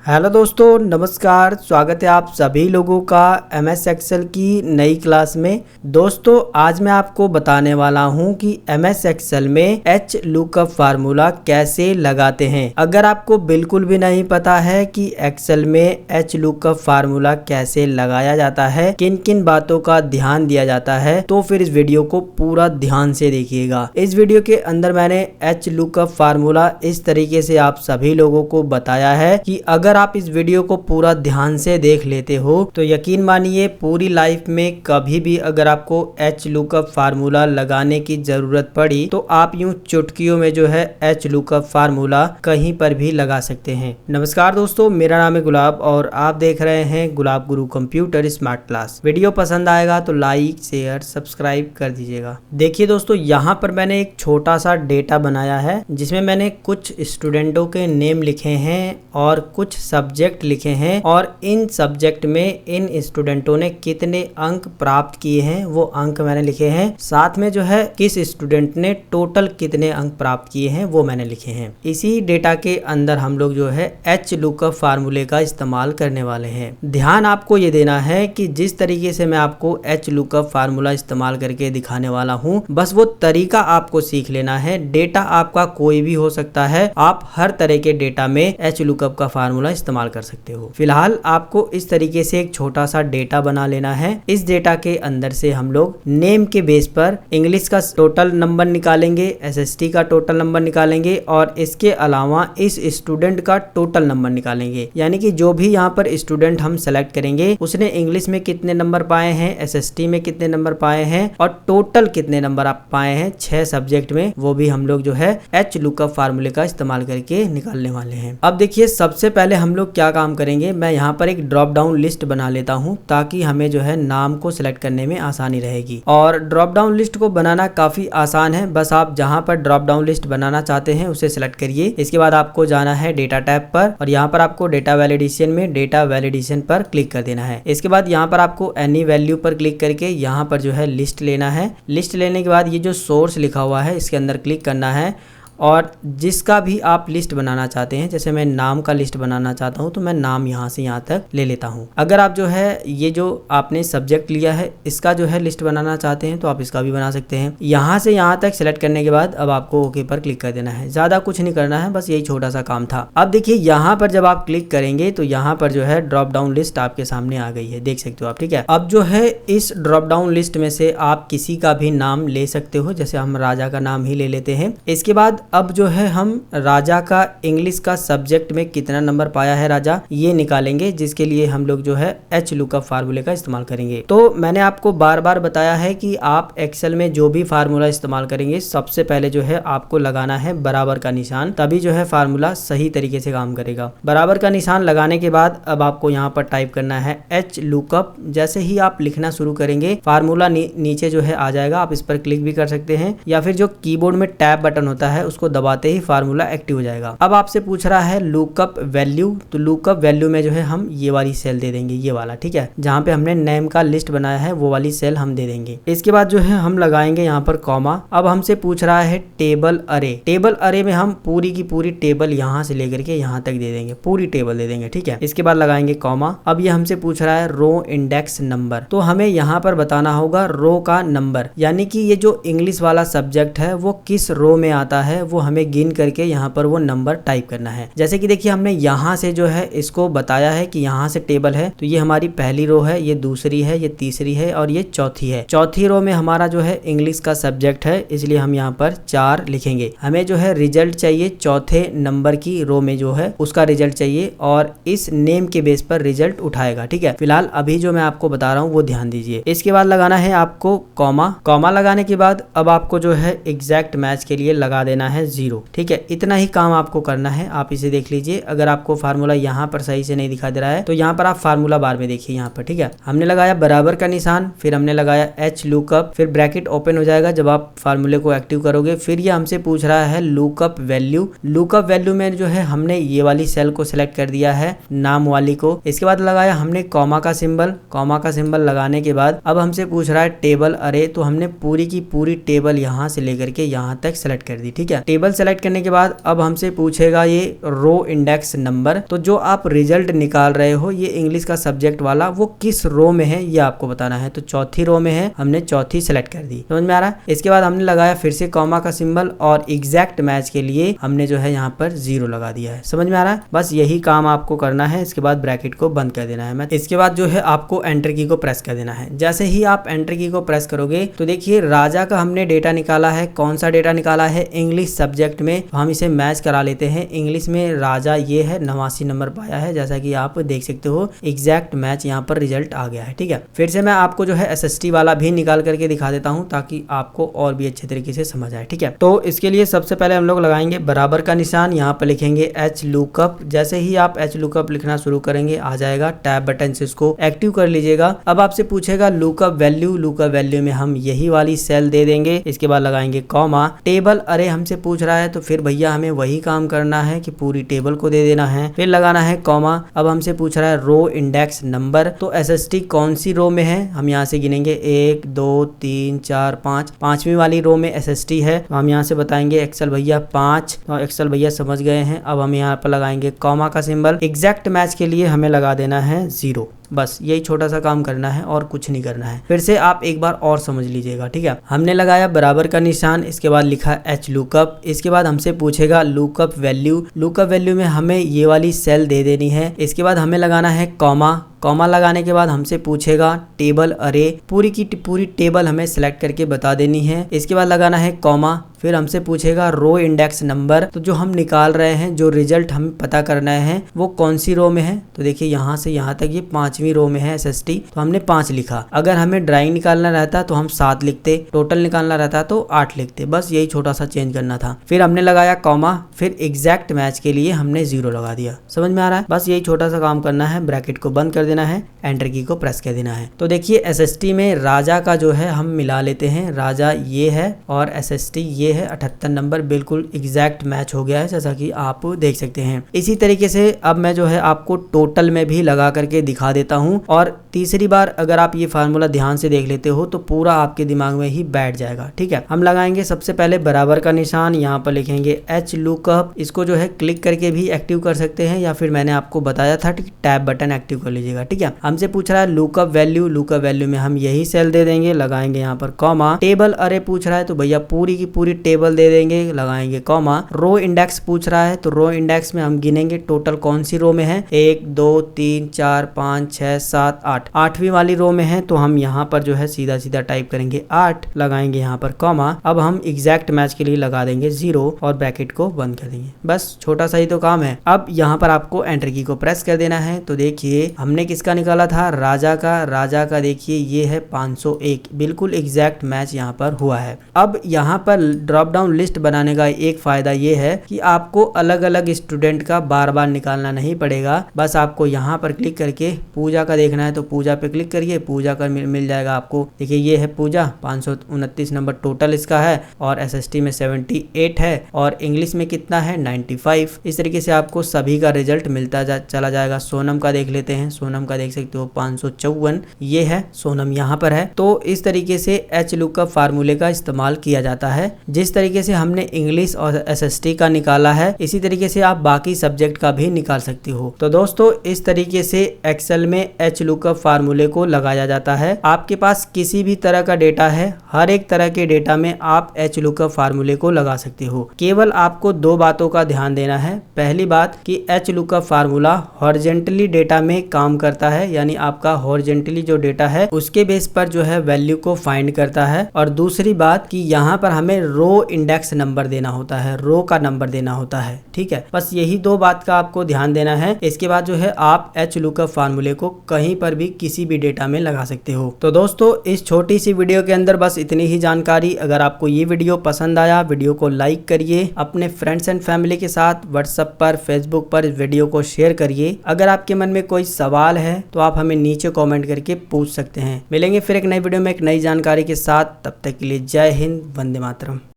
Hello दोस्तों, नमस्कार। स्वागत है आप सभी लोगों का एमएस एक्सेल की नई क्लास में। दोस्तों, आज मैं आपको बताने वाला हूं कि एमएस एक्सेल में एच लुकअप फार्मूला कैसे लगाते हैं। अगर आपको बिल्कुल भी नहीं पता है कि एक्सेल में एच लुकअप फार्मूला कैसे लगाया जाता है, किन किन बातों का ध्यान दिया जाता है, तो फिर इस वीडियो को पूरा ध्यान से देखिएगा। इस वीडियो के अंदर मैंने एच लुकअप फार्मूला इस तरीके से आप सभी लोगों को बताया है कि अगर आप इस वीडियो को पूरा ध्यान से देख लेते हो तो यकीन मानिए पूरी लाइफ में कभी भी अगर आपको एच लुकअप फार्मूला लगाने की जरूरत पड़ी तो आप यूं चुटकियों में जो है एच लुकअप फार्मूला कहीं पर भी लगा सकते हैं। नमस्कार दोस्तों, मेरा नाम है गुलाब और आप देख रहे हैं गुलाब गुरु कंप्यूटर स्मार्ट क्लास। वीडियो पसंद आएगा तो लाइक शेयर सब्सक्राइब कर दीजिएगा। देखिए दोस्तों, यहाँ पर मैंने एक छोटा सा डेटा बनाया है जिसमें मैंने कुछ स्टूडेंटों के नेम लिखे हैं और कुछ सब्जेक्ट लिखे हैं और इन सब्जेक्ट में इन स्टूडेंटों ने कितने अंक प्राप्त किए हैं वो अंक मैंने लिखे हैं। साथ में जो है किस स्टूडेंट ने टोटल कितने अंक प्राप्त किए हैं वो मैंने लिखे हैं। इसी डेटा के अंदर हम लोग जो है एच लुकअप फार्मूले का इस्तेमाल करने वाले हैं। ध्यान आपको ये देना है कि जिस तरीके से मैं आपको एच लुकअप फार्मूला इस्तेमाल करके दिखाने वाला हूँ, बस वो तरीका आपको सीख लेना है। डेटा आपका कोई भी हो सकता है, आप हर तरह के डेटा में एच लुकअप का फार्मूला इस्तेमाल कर सकते हो। फिलहाल आपको इस तरीके से एक छोटा सा डेटा बना लेना है। इस डेटा के अंदर से हम लोग नेम के बेस पर इंग्लिश का टोटल नंबर निकालेंगे, एसएसटी का टोटल नंबर निकालेंगे और इसके अलावा इस स्टूडेंट का टोटल नंबर निकालेंगे। यानी कि जो भी यहाँ पर स्टूडेंट हम सेलेक्ट करेंगे उसने इंग्लिश में कितने नंबर पाए हैं, एसएसटी में कितने नंबर पाए हैं और टोटल कितने नंबर आप पाए हैं 6 सब्जेक्ट में, वो भी हम लोग जो है एच लुकअप फार्मूले का इस्तेमाल करके निकालने वाले हैं। अब देखिए, सबसे पहले हम लोग क्या काम करेंगे, मैं यहाँ पर एक ड्रॉप डाउन लिस्ट बना लेता हूँ ताकि हमें जो है नाम को सिलेक्ट करने में आसानी रहेगी। और ड्रॉप डाउन लिस्ट को बनाना काफी आसान है, बस आप जहाँ पर ड्रॉप डाउन लिस्ट बनाना चाहते हैं उसे सिलेक्ट करिए। इसके बाद आपको जाना है डेटा टैब पर और यहाँ पर आपको डेटा वैलिडेशन में डेटा वैलिडेशन पर क्लिक कर देना है। इसके बाद यहाँ पर आपको एनी वैल्यू पर क्लिक करके यहाँ पर जो है लिस्ट लेना है। लिस्ट लेने के बाद ये जो सोर्स लिखा हुआ है इसके अंदर क्लिक करना है और जिसका भी आप लिस्ट बनाना चाहते हैं, जैसे मैं नाम का लिस्ट बनाना चाहता हूं तो मैं नाम यहां से यहां तक ले लेता हूं। अगर आप जो है ये जो आपने सब्जेक्ट लिया है इसका जो है लिस्ट बनाना चाहते हैं तो आप इसका भी बना सकते हैं। यहां से यहां तक सिलेक्ट करने के बाद अब आपको ओके पर क्लिक कर देना है। ज्यादा कुछ नहीं करना है, बस यही छोटा सा काम था। अब देखिए, यहाँ पर जब आप क्लिक करेंगे तो यहाँ पर जो है ड्रॉप डाउन लिस्ट आपके सामने आ गई है, देख सकते हो आप। ठीक है, अब जो है इस ड्रॉप डाउन लिस्ट में से आप किसी का भी नाम ले सकते हो, जैसे हम राजा का नाम ही ले लेते हैं। इसके बाद अब जो है हम राजा का इंग्लिश का सब्जेक्ट में कितना नंबर पाया है राजा, ये निकालेंगे, जिसके लिए हम लोग जो है एच लुकअप फार्मूले का इस्तेमाल करेंगे। तो मैंने आपको बार बार बताया है कि आप एक्सेल में जो भी फार्मूला इस्तेमाल करेंगे सबसे पहले जो है आपको लगाना है बराबर का निशान, तभी जो है फार्मूला सही तरीके से काम करेगा। बराबर का निशान लगाने के बाद अब आपको यहाँ पर टाइप करना है एच लुकअप। जैसे ही आप लिखना शुरू करेंगे फार्मूला नीचे जो है आ जाएगा, आप इस पर क्लिक भी कर सकते हैं या फिर जो कीबोर्ड में टैब बटन होता है उसको दबाते ही फार्मूला एक्टिव हो जाएगा। अब आपसे पूछ रहा है लुकअप वैल्यू, तो लुकअप वैल्यू में जो है हम ये वाली सेल दे देंगे, ये वाला। ठीक है, जहाँ पे हमने नेम का लिस्ट बनाया है वो वाली सेल हम दे देंगे। इसके बाद जो है हम लगाएंगे यहाँ पर कॉमा। अब हमसे पूछ रहा है टेबल अरे। टेबल अरे में हम पूरी की पूरी टेबल यहाँ से लेकर के यहाँ तक दे देंगे, पूरी टेबल दे देंगे। ठीक है, इसके बाद लगाएंगे कॉमा। अब ये हमसे पूछ रहा है रो इंडेक्स नंबर, तो हमें यहाँ पर बताना होगा रो का नंबर, यानी कि ये जो इंग्लिश वाला सब्जेक्ट है वो किस रो में आता है वो हमें गिन करके यहाँ पर वो नंबर टाइप करना है। जैसे कि देखिए, हमने यहाँ से जो है इसको बताया है कि यहाँ से टेबल है तो ये हमारी पहली रो है, ये दूसरी है, ये तीसरी है और ये चौथी है। चौथी रो में हमारा जो है इंग्लिश का सब्जेक्ट है, इसलिए हम यहाँ पर 4 लिखेंगे। हमें जो है रिजल्ट चाहिए चौथे नंबर की रो में जो है उसका रिजल्ट चाहिए और इस नेम के बेस पर रिजल्ट उठाएगा। ठीक है, फिलहाल अभी जो मैं आपको बता रहा हूँ वो ध्यान दीजिए। इसके बाद लगाना है आपको कॉमा। कॉमा लगाने के बाद अब आपको जो है एग्जैक्ट मैच के लिए लगा देना है 0। ठीक है, इतना ही काम आपको करना है। आप इसे देख लीजिए, अगर आपको फार्मूला यहाँ पर सही से नहीं दिखा दे रहा है तो यहाँ पर आप फार्मूला बार में देखिए यहाँ पर। ठीक है, हमने लगाया बराबर का निशान, फिर हमने लगाया एच लुकअप, फिर ब्रैकेट ओपन हो जाएगा जब आप फार्मूले को एक्टिव करोगे। फिर ये हमसे पूछ रहा है लुकअप वैल्यू। लुकअप वैल्यू में जो है हमने ये वाली सेल को सिलेक्ट कर दिया है, नाम वाली को। इसके बाद लगाया हमने कॉमा का सिंबल। कॉमा का सिंबल लगाने के बाद अब हमसे पूछ रहा है टेबल अरे, तो हमने पूरी की पूरी टेबल यहाँ से लेकर के यहाँ तक सेलेक्ट कर दी। ठीक है, टेबल सेलेक्ट करने के बाद अब हमसे पूछेगा ये रो इंडेक्स नंबर। तो जो आप रिजल्ट निकाल रहे हो ये इंग्लिश का सब्जेक्ट वाला वो किस रो में है ये आपको बताना है। तो चौथी रो में है, हमने चौथी सेलेक्ट कर दी। समझ में आ रहा है। इसके बाद हमने लगाया फिर से कॉमा का सिंबल और एग्जैक्ट मैच के लिए हमने जो है यहाँ पर 0 लगा दिया है। समझ में आ रहा है। बस यही काम आपको करना है। इसके बाद ब्रैकेट को बंद कर देना है। इसके बाद जो है आपको एंटर की को प्रेस कर देना है। जैसे ही आप एंटर की को प्रेस करोगे तो देखिए राजा का हमने डेटा निकाला है। कौन सा डेटा निकाला है? इंग्लिश सब्जेक्ट में। हम इसे मैच करा लेते हैं। इंग्लिश में राजा ये है, 89 नंबर पाया है, जैसा कि आप देख सकते हो। एग्जैक्ट मैच यहाँ पर रिजल्ट आ गया है। ठीक है, फिर से मैं आपको जो है SST वाला भी निकाल करके दिखा देता हूँ ताकि आपको और भी अच्छे तरीके से समझ आए। ठीक है, तो इसके लिए सबसे पहले हम लोग लगाएंगे बराबर का निशान, यहाँ पर लिखेंगे एच लुकअप। जैसे ही आप एच लुकअप लिखना शुरू करेंगे आ जाएगा, टैब बटन से इसको एक्टिव कर लीजिएगा। अब आपसे पूछेगा लुकअप वैल्यू। लुकअप वैल्यू में हम यही वाली सेल दे देंगे। इसके बाद लगाएंगे कॉमा। टेबल अरे हमसे पूछ रहा है तो फिर भैया हमें वही काम करना है कि पूरी टेबल को दे देना है। फिर लगाना है कॉमा। अब हमसे पूछ रहा है रो इंडेक्स नंबर। तो SST कौन सी रो में है? हम यहाँ से गिनेंगे 1 2 3 4 5। पांचवी वाली रो में SST है। तो हम यहाँ से बताएंगे एक्सेल भैया 5। तो एक्सेल भैया समझ गए हैं। अब हम यहाँ पर लगाएंगे कॉमा का सिंबल। एग्जैक्ट मैच के लिए हमें लगा देना है 0। बस यही छोटा सा काम करना है और कुछ नहीं करना है। फिर से आप एक बार और समझ लीजिएगा। ठीक है, हमने लगाया बराबर का निशान। इसके बाद लिखा एच लुकअप। इसके बाद हमसे पूछेगा लुकअप वैल्यू। लुकअप वैल्यू में हमें ये वाली सेल दे देनी है। इसके बाद हमें लगाना है कॉमा। कॉमा लगाने के बाद हमसे पूछेगा टेबल अरे। पूरी की पूरी टेबल हमें सेलेक्ट करके बता देनी है। इसके बाद लगाना है कॉमा। फिर हमसे पूछेगा रो इंडेक्स नंबर। तो जो हम निकाल रहे हैं, जो रिजल्ट हमें पता करना है वो कौन सी रो में है? तो देखिए यहाँ से यहाँ तक ये 5वीं रो में है SST। तो हमने 5 लिखा। अगर हमें ड्राइंग निकालना रहता तो हम 7 लिखते, टोटल निकालना रहता तो 8 लिखते। बस यही छोटा सा चेंज करना था। फिर हमने लगाया कॉमा। फिर एग्जैक्ट मैच के लिए हमने 0 लगा दिया। समझ में आ रहा है। बस यही छोटा सा काम करना है। ब्रैकेट को बंद कर देना है, एंटर की को प्रेस कर देना है। तो देखिए SST में राजा का जो है हम मिला लेते हैं। राजा ये है और SST ये है। 78 नंबर बिल्कुल एग्जैक्ट मैच हो गया है, जैसा कि आप देख सकते हैं। इसी तरीके से अब मैं जो है आपको टोटल में भी लगा करके दिखा देता हूं। और तीसरी बार अगर आप ये फार्मूला ध्यान से देख लेते हो तो पूरा आपके दिमाग में ही बैठ जाएगा। ठीक है, हम लगाएंगे सबसे पहले बराबर का निशान। यहाँ पर लिखेंगे एच लुकअप। इसको जो है क्लिक करके भी एक्टिव कर सकते हैं या फिर मैंने आपको बताया था टैब बटन एक्टिव कर लीजिएगा। ठीक है, हमसे पूछ रहा है लुकअप वैल्यू। लुकअप वैल्यू में हम यही सेल दे देंगे, लगाएंगे यहाँ पर कॉमा। टेबल अरे पूछ रहा है तो भैया पूरी की पूरी टेबल दे देंगे, लगाएंगे कॉमा। रो इंडेक्स पूछ रहा है तो रो इंडेक्स में हम गिनेंगे टोटल कौन सी रो में है। 1 2 3 4 5 6 7 8। 8वीं वाली रो में है तो हम यहाँ पर जो है सीधा सीधा टाइप करेंगे 8, लगाएंगे यहाँ पर कॉमा। अब हम एग्जैक्ट मैच के लिए लगा देंगे 0 और ब्रैकेट को बंद कर देंगे। बस छोटा सा ही तो काम है। अब यहाँ पर आपको एंटर की को प्रेस कर देना है। तो देखिए हमने किसका निकाला था? राजा का। राजा का देखिए ये है 501। बिल्कुल एग्जैक्ट मैच यहाँ पर हुआ है। अब यहाँ पर ड्रॉप डाउन लिस्ट बनाने का एक फायदा ये है कि आपको अलग अलग स्टूडेंट का बार बार निकालना नहीं पड़ेगा। बस आपको यहाँ पर क्लिक करके पूजा का देखना है तो पूजा पे क्लिक करिए, पूजा का मिल जाएगा आपको। देखिए ये है पूजा, 529 नंबर टोटल इसका है और SST में 78 है और इंग्लिश में कितना है 95। इस तरीके से आपको सभी का रिजल्ट मिलता चला जाएगा। सोनम का देख लेते हैं। सोनम का देख सकते हो 554 ये है, सोनम यहाँ पर है। तो इस तरीके से एच लुकअप फार्मूले का इस्तेमाल किया जाता है। जिस तरीके से हमने इंग्लिश और SST का निकाला है इसी तरीके से आप बाकी सब्जेक्ट का भी निकाल सकते हो। तो दोस्तों इस तरीके से एक्सेल में एच लुकअप फार्मूले को लगाया जाता है। आपके पास किसी भी तरह का डेटा है, हर एक तरह के डेटा में आप एच लुकअप फार्मूले को लगा सकते हो। केवल आपको 2 बातों का ध्यान देना है। पहली बात कि H lookup formula horizontally data में काम करता है, यानी आपका हॉरिजॉन्टली जो डेटा है उसके बेस पर जो है वैल्यू को फाइंड करता है। और दूसरी बात कि यहाँ पर हमें रो इंडेक्स नंबर देना होता है, रो का नंबर देना होता है। ठीक है, बस यही 2 बात का आपको ध्यान देना है। इसके बाद जो है आप एच लुकअप फार्मूले को कहीं पर भी किसी भी डेटा में लगा सकते हो। तो दोस्तों इस छोटी सी वीडियो के अंदर बस इतनी ही जानकारी। अगर आपको ये वीडियो पसंद आया, वीडियो को लाइक करिए, अपने फ्रेंड्स एंड फैमिली के साथ व्हाट्सएप पर, फेसबुक पर इस वीडियो को शेयर करिए। अगर आपके मन में कोई सवाल है तो आप हमें नीचे कमेंट करके पूछ सकते हैं। मिलेंगे फिर एक नई वीडियो में एक नई जानकारी के साथ। तब तक के लिए जय हिंद, वंदे मातरम।